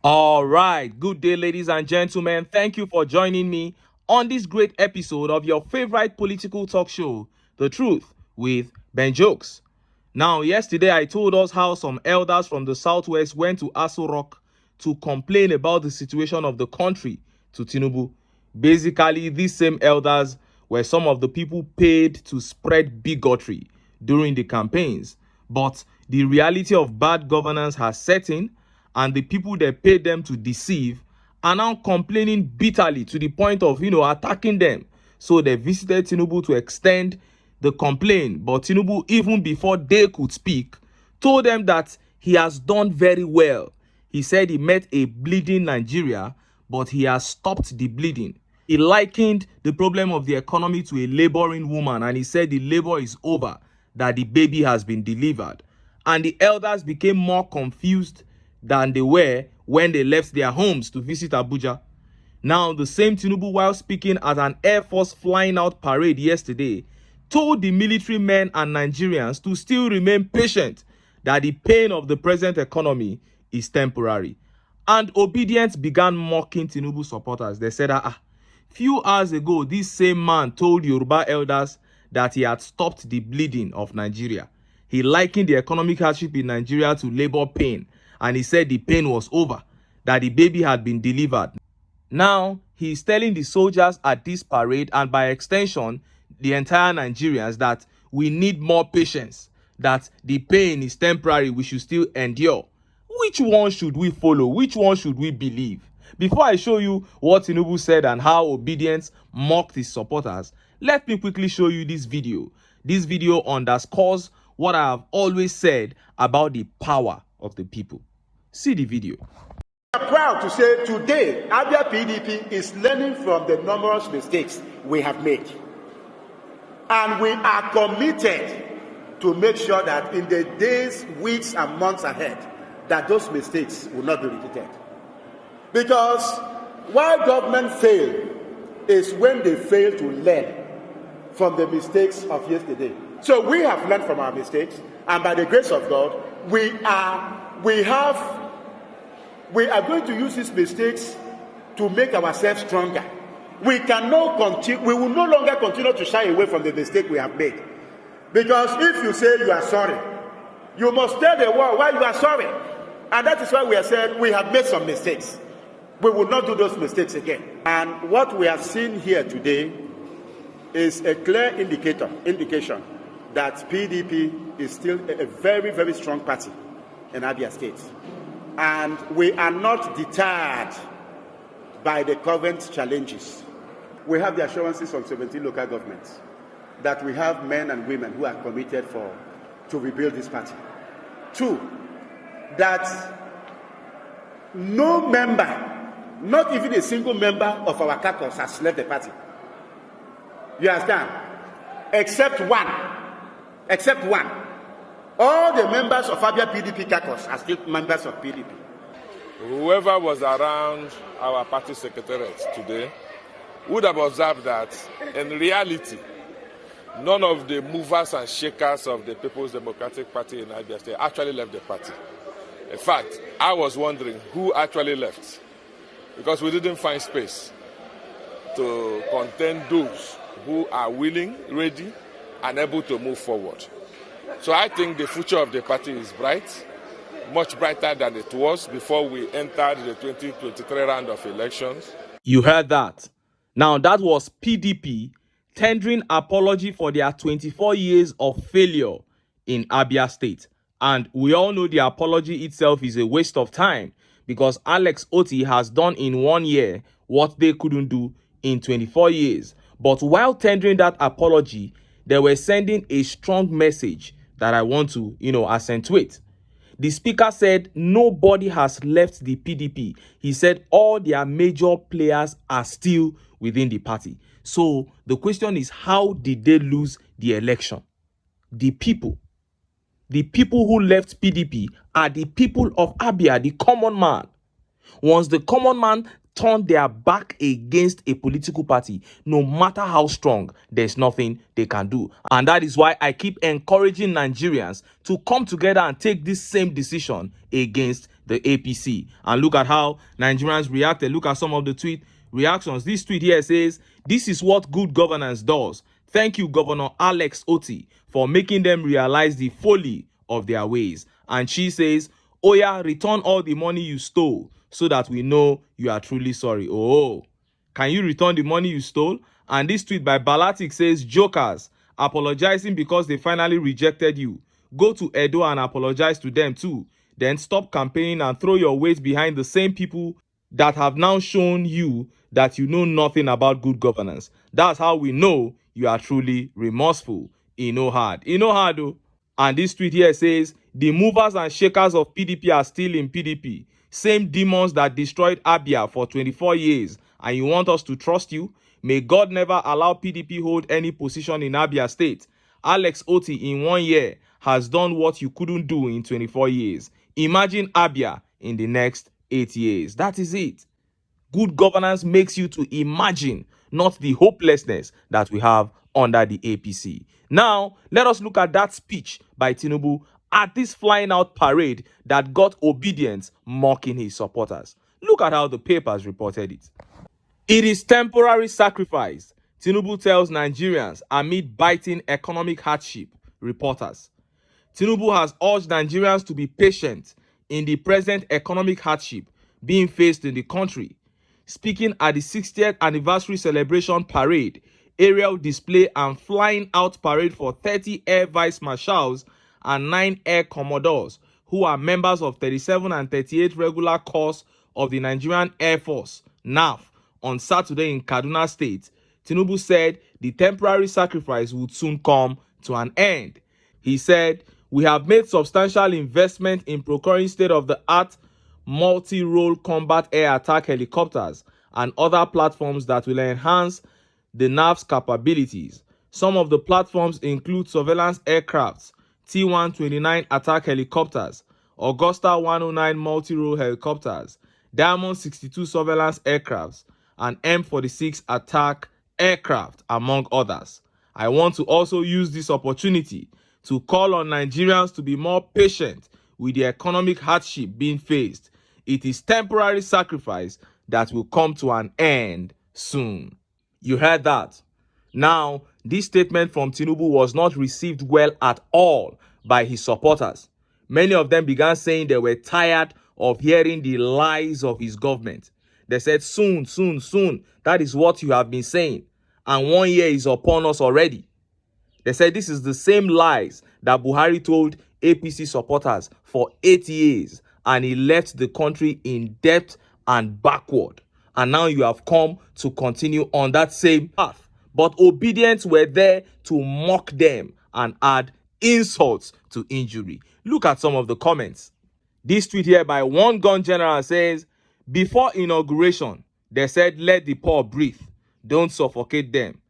All right, good day, ladies and gentlemen. Thank you for joining me on this great episode of your favorite political talk show, The Truth with Ben Jokes. Now, yesterday I told us how some elders from the Southwest went to Aso Rock to complain about the situation of the country to Tinubu. Basically, these same elders were some of the people paid to spread bigotry during the campaigns. But the reality of bad governance has set in, and the people that paid them to deceive are now complaining bitterly to the point of, attacking them. So they visited Tinubu to extend the complaint. But Tinubu, even before they could speak, told them that he has done very well. He said he met a bleeding Nigeria, but he has stopped the bleeding. He likened the problem of the economy to a laboring woman, and he said the labor is over, that the baby has been delivered. And the elders became more confused than they were when they left their homes to visit Abuja. Now, the same Tinubu, while speaking at an Air Force flying out parade yesterday, told the military men and Nigerians to still remain patient, that the pain of the present economy is temporary. And OBidients began mocking Tinubu supporters. They said, few hours ago, this same man told Yoruba elders that he had stopped the bleeding of Nigeria. He likened the economic hardship in Nigeria to labor pain, and he said the pain was over, that the baby had been delivered. Now, he is telling the soldiers at this parade, and by extension, the entire Nigerians, that we need more patience, that the pain is temporary, we should still endure. Which one should we follow? Which one should we believe? Before I show you what Tinubu said and how Obedience mocked his supporters, let me quickly show you this video. This video underscores what I have always said about the power of the people. See the video. We are proud to say today, Abia PDP is learning from the numerous mistakes we have made. And we are committed to make sure that in the days, weeks, and months ahead, that those mistakes will not be repeated. Because why government fail is when they fail to learn from the mistakes of yesterday. So we have learned from our mistakes, and by the grace of God, we are going to use these mistakes to make ourselves stronger. We will no longer continue to shy away from the mistake we have made. Because if you say you are sorry, you must tell the world why you are sorry. And that is why we have said we have made some mistakes. We will not do those mistakes again. And what we have seen here today is a clear indication that PDP is still a very, very strong party in Abia State. And we are not deterred by the current challenges. We have the assurances from 17 local governments that we have men and women who are committed to rebuild this party. 2, that no member, not even a single member of our caucus has left the party. You understand? Except one. All the members of Abia PDP caucus are still members of PDP. Whoever was around our party secretariat today would have observed that in reality, none of the movers and shakers of the People's Democratic Party in Abia State actually left the party. In fact, I was wondering who actually left, because we didn't find space to contain those who are willing, ready, and able to move forward. So I think the future of the party is bright, much brighter than it was before we entered the 2023 round of elections. You heard that. Now, that was PDP tendering apology for their 24 years of failure in Abia State. And we all know the apology itself is a waste of time, because Alex Otti has done in 1 year what they couldn't do in 24 years. But while tendering that apology, they were sending a strong message that I want to, accentuate. The speaker said nobody has left the PDP. He said all their major players are still within the party. So the question is, how did they lose the election? The people who left PDP are the people of Abia, the common man. Once the common man turn their back against a political party, no matter how strong, there's nothing they can do. And that is why I keep encouraging Nigerians to come together and take this same decision against the APC. And look at how Nigerians reacted. Look at some of the tweet reactions. This tweet here says, "This is what good governance does. Thank you, Governor Alex Otti, for making them realize the folly of their ways." And she says, "Oya, return all the money you stole so that we know you are truly sorry." Oh, can you return the money you stole? And this tweet by Balatic says, "Jokers apologizing because they finally rejected you. Go to Edo and apologize to them too. Then stop campaigning and throw your weight behind the same people that have now shown you that you know nothing about good governance. That's how we know you are truly remorseful." Hard. Though. And this tweet here says, "The movers and shakers of PDP are still in PDP. Same demons that destroyed Abia for 24 years. And you want us to trust you? May God never allow PDP hold any position in Abia State. Alex Otti in 1 year has done what you couldn't do in 24 years. Imagine Abia in the next 8 years. That is it. Good governance makes you to imagine, not the hopelessness that we have under the APC. Now, let us look at that speech by Tinubu at this flying out parade that got OBidients mocking his supporters. Look at how the papers reported it. "It is temporary sacrifice," Tinubu tells Nigerians amid biting economic hardship, reporters. Tinubu has urged Nigerians to be patient in the present economic hardship being faced in the country. Speaking at the 60th anniversary celebration parade, aerial display and flying out parade for 30 air vice marshals and 9 air commodores who are members of 37 and 38 regular corps of the Nigerian Air Force, NAF, on Saturday in Kaduna State, Tinubu said the temporary sacrifice would soon come to an end. He said, "We have made substantial investment in procuring state-of-the-art multi-role combat air attack helicopters and other platforms that will enhance the NAV's capabilities. Some of the platforms include surveillance aircrafts, T-129 attack helicopters, Augusta 109 multi-role helicopters, Diamond 62 surveillance aircrafts, and M46 attack aircraft, among others. I want to also use this opportunity to call on Nigerians to be more patient with the economic hardship being faced. It is temporary sacrifice that will come to an end soon." You heard that. Now, this statement from Tinubu was not received well at all by his supporters. Many of them began saying they were tired of hearing the lies of his government. They said, "Soon, soon, soon. That is what you have been saying. And 1 year is upon us already." They said this is the same lies that Buhari told APC supporters for 8 years, and he left the country in debt and backward. And now you have come to continue on that same path. But OBidients were there to mock them and add insults to injury. Look at some of the comments. This tweet here by One Gun General says, "Before inauguration, they said let the poor breathe. Don't suffocate them.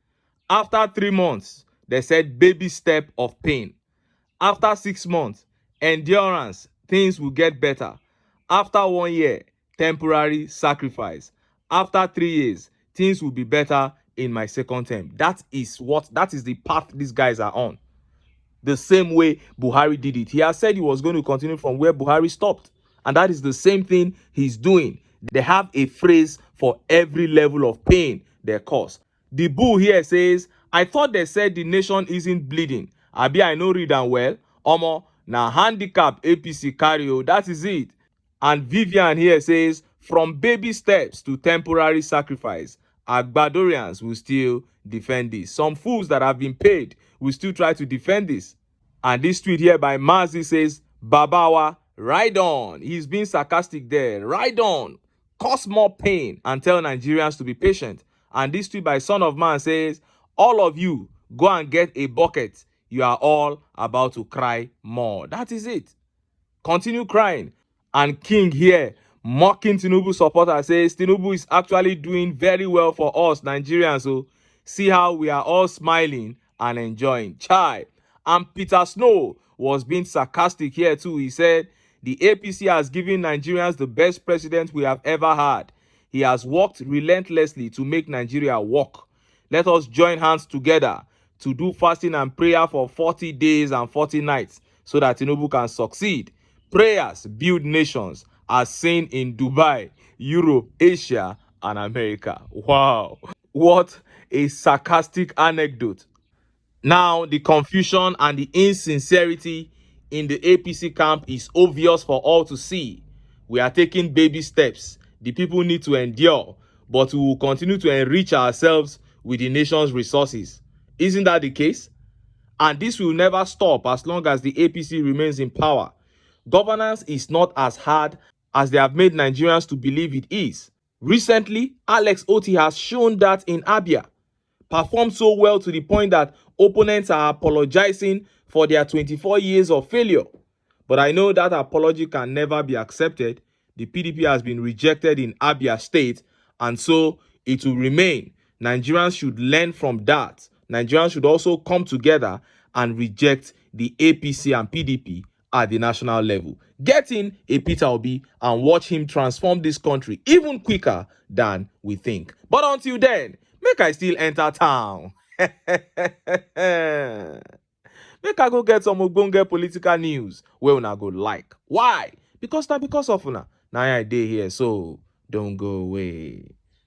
After 3 months, they said baby step of pain. After 6 months, endurance, things will get better. After 1 year, temporary sacrifice. After 3 years, things will be better in my second term." That is the path these guys are on. The same way Buhari did it. He has said he was going to continue from where Buhari stopped. And that is the same thing he's doing. They have a phrase for every level of pain they cause. The bull here says, "I thought they said the nation isn't bleeding. Abia, I know read and well. Omo, na handicap APC carry o, that is it." And Vivian here says, "From baby steps to temporary sacrifice, Agbadorians will still defend this. Some fools that have been paid will still try to defend this." And this tweet here by Mazi says, "Babawa, ride on." He's being sarcastic there. Ride on. Cause more pain and tell Nigerians to be patient. And this tweet by Son of Man says, "All of you, go and get a bucket. You are all about to cry more." That is it. Continue crying. And King here, mocking Tinubu supporter, says, "Tinubu is actually doing very well for us Nigerians. So see how we are all smiling and enjoying." Chai. And Peter Snow was being sarcastic here too. He said, "The APC has given Nigerians the best president we have ever had. He has worked relentlessly to make Nigeria work. Let us join hands together to do fasting and prayer for 40 days and 40 nights so that Tinubu can succeed. Prayers build nations, as seen in Dubai, Europe, Asia, and America. Wow, what a sarcastic anecdote. Now, the confusion and the insincerity in the APC camp is obvious for all to see. We are taking baby steps. The people need to endure, but we will continue to enrich ourselves with the nation's resources. Isn't that the case? And this will never stop as long as the APC remains in power. Governance is not as hard as they have made Nigerians to believe it is. Recently, Alex Oti has shown that in Abia, performed so well to the point that opponents are apologizing for their 24 years of failure. But I know that apology can never be accepted. The PDP has been rejected in Abia State, and so it will remain. Nigerians should learn from that. Nigerians should also come together and reject the APC and PDP at the national level. Get in a Peter Obi and watch him transform this country even quicker than we think. But until then, make I still enter town. Make I go get some ogbonge political news wey una go like. Why? Because of una. Na I dey here, so don't go away.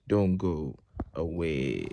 Don't go away.